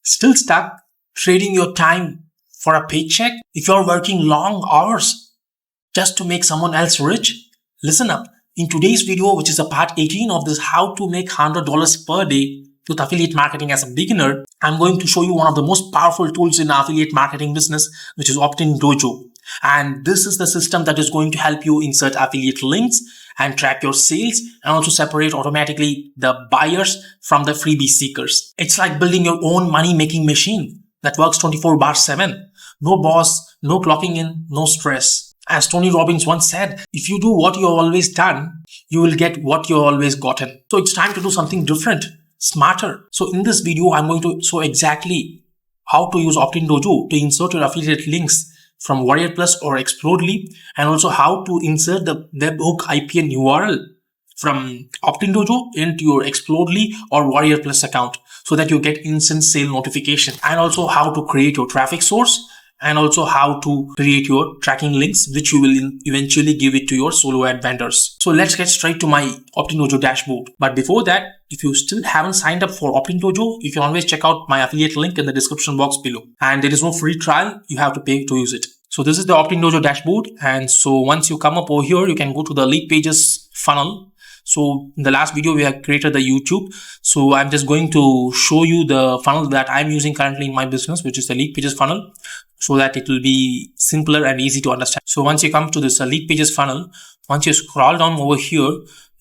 Still stuck trading your time for a paycheck? If you're working long hours just to make someone else rich, listen up. In today's video, which is a part 18 of this how to make $100 per day with affiliate marketing as a beginner, I'm going to show you one of the most powerful tools in affiliate marketing business, which is Opt-in Dojo. And this is the system that is going to help you insert affiliate links and track your sales and also separate automatically the buyers from the freebie seekers. It's like building your own money-making machine that works 24/7. No boss, no clocking in, no stress. As Tony Robbins once said, if you do what you've always done, you will get what you've always gotten. So it's time to do something different, smarter. So in this video, I'm going to show exactly how to use Opt-in Dojo to insert your affiliate links from Warrior Plus or Explodely, and also how to insert the webhook IP and URL from Opt-in Dojo into your Explodely or Warrior Plus account so that you get instant sale notification, and also how to create your traffic source, and also how to create your tracking links, which you will eventually give it to your solo ad vendors. So let's get straight to my Opt-in Dojo dashboard. But before that, if you still haven't signed up for Opt-in Dojo, you can always check out my affiliate link in the description box below. And there is no free trial, you have to pay to use it. So this is the Opt-in Dojo dashboard. And so once you come up over here, you can go to the Leadpages funnel. So in the last video, we have created the YouTube. So I'm just going to show you the funnel that I'm using currently in my business, which is the Leadpages funnel, so that it will be simpler and easy to understand. So once you come to this Leadpages funnel, once you scroll down over here,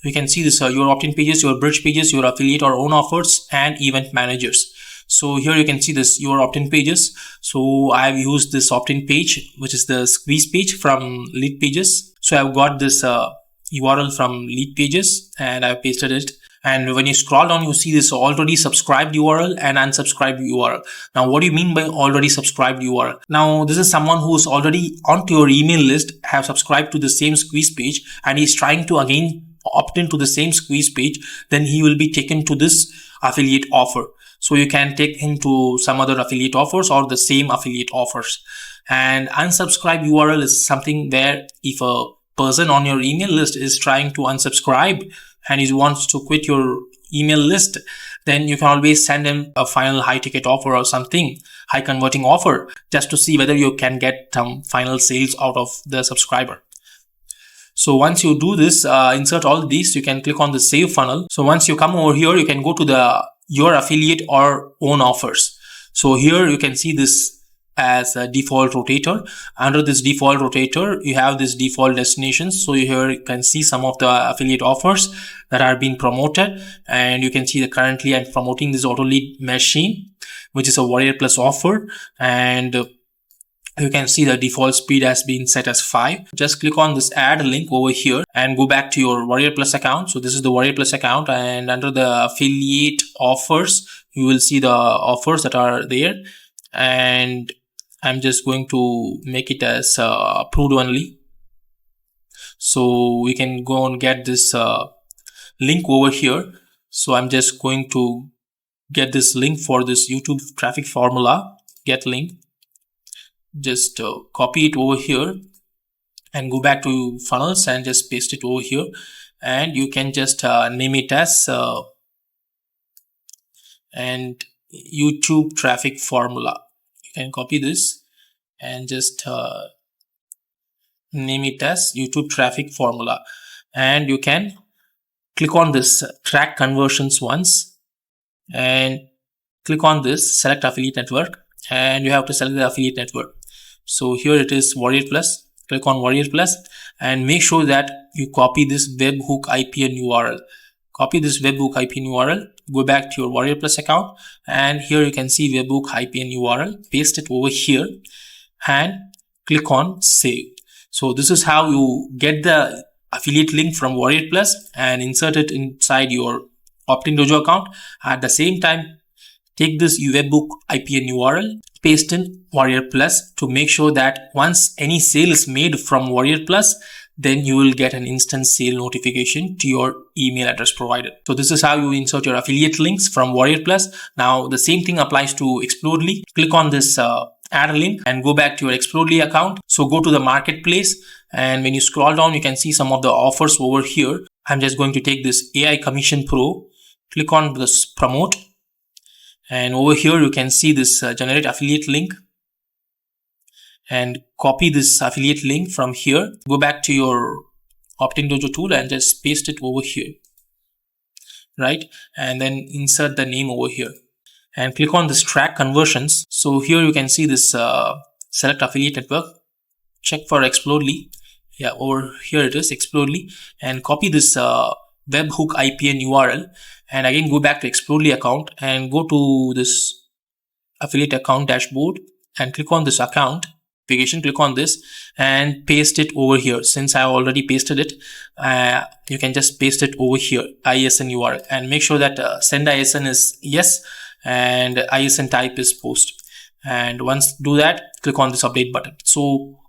you can see this your opt-in pages, your bridge pages, your affiliate or own offers, and event managers. So here you can see this your opt-in pages. So I've used this opt-in page, which is the squeeze page from Leadpages. So I've got this URL from Leadpages and I've pasted it. And when you scroll down, you see this already subscribed URL and unsubscribed URL. Now, what do you mean by already subscribed URL? Now, this is someone who's already onto your email list, have subscribed to the same squeeze page, and he's trying to again opt into the same squeeze page. Then he will be taken to this affiliate offer. So you can take him to some other affiliate offers or the same affiliate offers. And unsubscribe URL is something where if a person on your email list is trying to unsubscribe and he wants to quit your email list, then you can always send him a final high ticket offer or something, high converting offer, just to see whether you can get some final sales out of the subscriber. So once you do this, insert all these, you can click on the save funnel. So once you come over here, you can go to your affiliate or own offers. So here you can see this as a default rotator. Under this default rotator, you have this default destinations. So here you can see some of the affiliate offers that are being promoted, and you can see that currently I'm promoting this auto lead machine, which is a Warrior Plus offer, and you can see the default speed has been set as 5. Just click on this add link over here and go back to your Warrior Plus account. So this is the Warrior Plus account, and under the affiliate offers, you will see the offers that are there, and I'm just going to make it as approved only. So we can go and get this link over here. So I'm just going to get this link for this YouTube traffic formula, get link. Just copy it over here and go back to funnels and just paste it over here. And you can just name it as and YouTube traffic formula. Can copy this and just name it as YouTube traffic formula, and you can click on this track conversions once and click on this select affiliate network, and you have to select the affiliate network. So here it is Warrior Plus. Click on Warrior Plus and make sure that you copy this webhook IP and URL. Copy this webhook IP and URL, go back to your Warrior Plus account, and here you can see webhook IP and URL, paste it over here and click on save. So this is how you get the affiliate link from Warrior Plus and insert it inside your Opt-in Dojo account. At the same time, take this webhook IP and URL, paste in Warrior Plus to make sure that once any sale is made from Warrior Plus, then you will get an instant sale notification to your email address provided. So this is how you insert your affiliate links from Warrior Plus. Now the same thing applies to Explodely. Click on this add a link and go back to your Explodely account. So go to the marketplace, and when you scroll down, you can see some of the offers over here. I'm just going to take this AI Commission Pro, click on this promote, And over here you can see this generate affiliate link, and copy this affiliate link from here. Go back to your Opt-in Dojo tool and just paste it over here, right? And then insert the name over here and click on this track conversions. So here you can see this select affiliate network, check for Explodely. Yeah, over here it is, Explodely, and copy this webhook IPN URL, and again go back to Explodely account and go to this affiliate account dashboard and click on this account application, click on this and paste it over here. Since I have already pasted it, you can just paste it over here, ISN URL, and make sure that send ISN is yes and ISN type is post. And once do that, click on this update button. So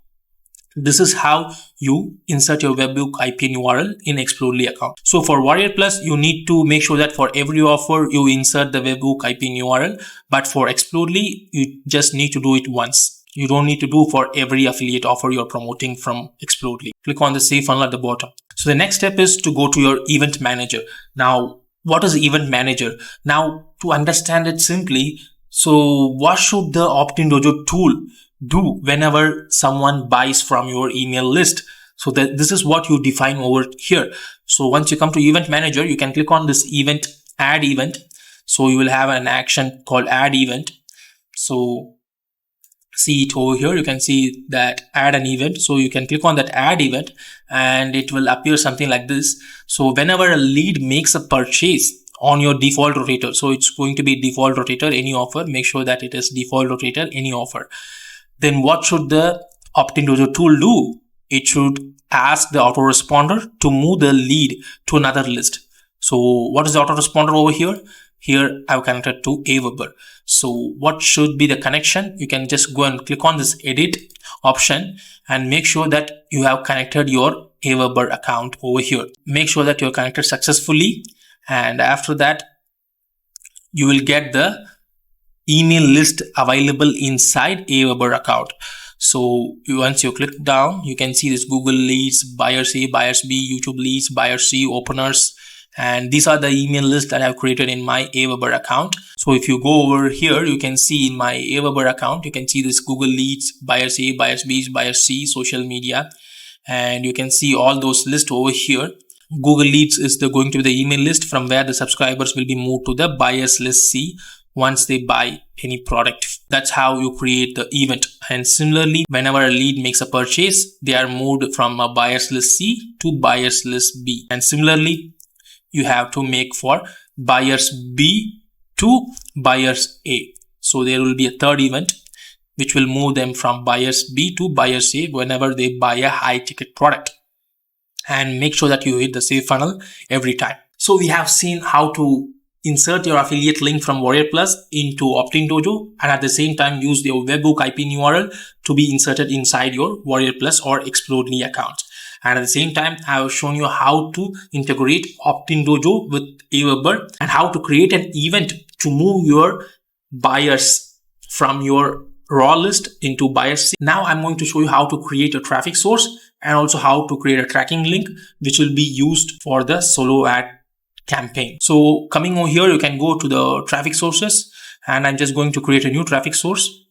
this is how you insert your webhook IPN URL in Explodely account. So for Warrior Plus, you need to make sure that for every offer you insert the webhook IPN URL, but for Explodely you just need to do it once. You don't need to do for every affiliate offer you're promoting from Explodely. Click on the save funnel at the bottom. So the next step is to go to your event manager. Now, what is event manager? Now, to understand it simply, so what should the Opt-in Dojo tool do whenever someone buys from your email list? So that this is what you define over here. So once you come to event manager, you can click on this event, add event. So you will have an action called add event. So see it over here, you can see that add an event. So you can click on that add event and it will appear something like this. So whenever a lead makes a purchase on your default rotator, so it's going to be default rotator, any offer, make sure that it is default rotator, any offer. Then what should the Opt-in Dojo tool do? It should ask the autoresponder to move the lead to another list. So what is the autoresponder over here? Here I've connected to AWeber. So what should be the connection? You can just go and click on this edit option and make sure that you have connected your AWeber account over here. Make sure that you're connected successfully, and after that you will get the email list available inside AWeber account. So once you click down, you can see this Google Leads, Buyers A, Buyers B, YouTube Leads, Buyers C, Openers, and these are the email lists that I've created in my AWeber account. So if you go over here, you can see in my AWeber account, you can see this Google Leads, Buyers A, Buyers B, Buyers C, social media, and you can see all those lists over here. Google Leads is going to be the email list from where the subscribers will be moved to the Buyers List C once they buy any product. That's how you create the event. And similarly, whenever a lead makes a purchase, they are moved from a Buyers List C to Buyers List B. And similarly, you have to make for Buyers B to Buyers A. So there will be a third event which will move them from Buyers B to Buyers A whenever they buy a high ticket product. And make sure that you hit the save funnel every time. So we have seen how to insert your affiliate link from Warrior Plus into Opt-in Dojo, and at the same time use your webhook IPN URL to be inserted inside your Warrior Plus or Explodely account. And at the same time, I have shown you how to integrate Opt-in Dojo with AWeber and how to create an event to move your buyers from your raw list into Buyers C. Now I'm going to show you how to create a traffic source and also how to create a tracking link which will be used for the solo ad campaign. So coming over here, you can go to the traffic sources, and I'm just going to create a new traffic source.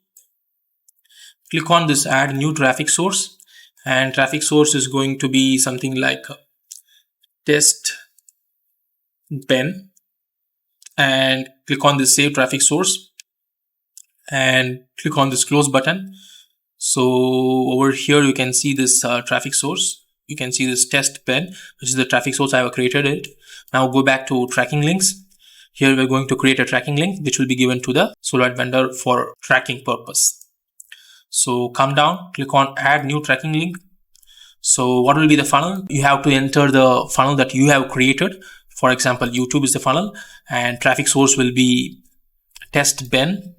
Click on this add new traffic source, and traffic source is going to be something like test Ben, and click on this save traffic source and click on this close button. So over here you can see this traffic source. You can see this test pen, which is the traffic source I have created it. Now go back to tracking links. Here we're going to create a tracking link which will be given to the solo ad vendor for tracking purpose. So come down, click on add new tracking link. So what will be the funnel? You have to enter the funnel that you have created. For example, YouTube is the funnel and traffic source will be test Ben.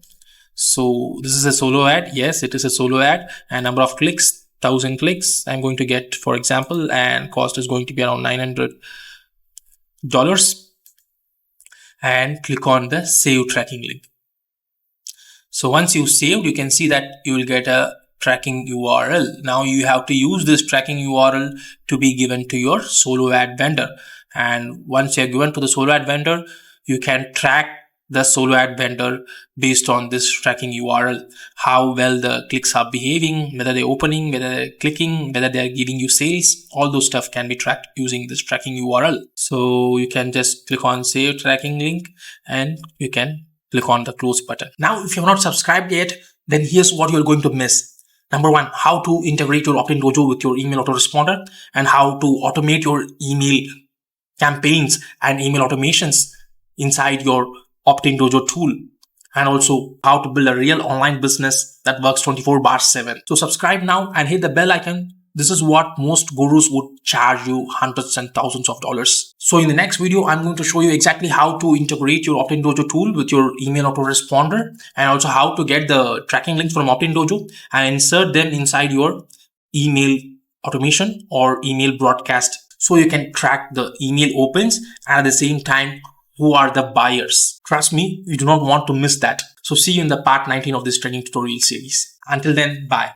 So this is a solo ad. Yes, it is a solo ad, and number of clicks, 1000 clicks I'm going to get, for example, and cost is going to be around $900. And click on the save tracking link. So once you saved, you can see that you will get a tracking URL. Now you have to use this tracking URL to be given to your solo ad vendor. And once you are given to the solo ad vendor, you can track the solo ad vendor based on this tracking URL, how well the clicks are behaving, whether they're opening, whether they're clicking, whether they're giving you sales. All those stuff can be tracked using this tracking URL. So you can just click on save tracking link and you can click on the close button. Now, if you're not subscribed yet, then here's what you're going to miss. Number one, how to integrate your opt-in dojo with your email autoresponder and how to automate your email campaigns and email automations inside your opt-in dojo tool, and also how to build a real online business that works 24/7. So subscribe now and hit the bell icon. This is what most gurus would charge you hundreds and thousands of dollars. So in the next video, I'm going to show you exactly how to integrate your opt-in dojo tool with your email autoresponder, and also how to get the tracking links from opt-in dojo and insert them inside your email automation or email broadcast, so you can track the email opens and at the same time who are the buyers. Trust me, you do not want to miss that. So see you in the part 19 of this training tutorial series. Until then, bye.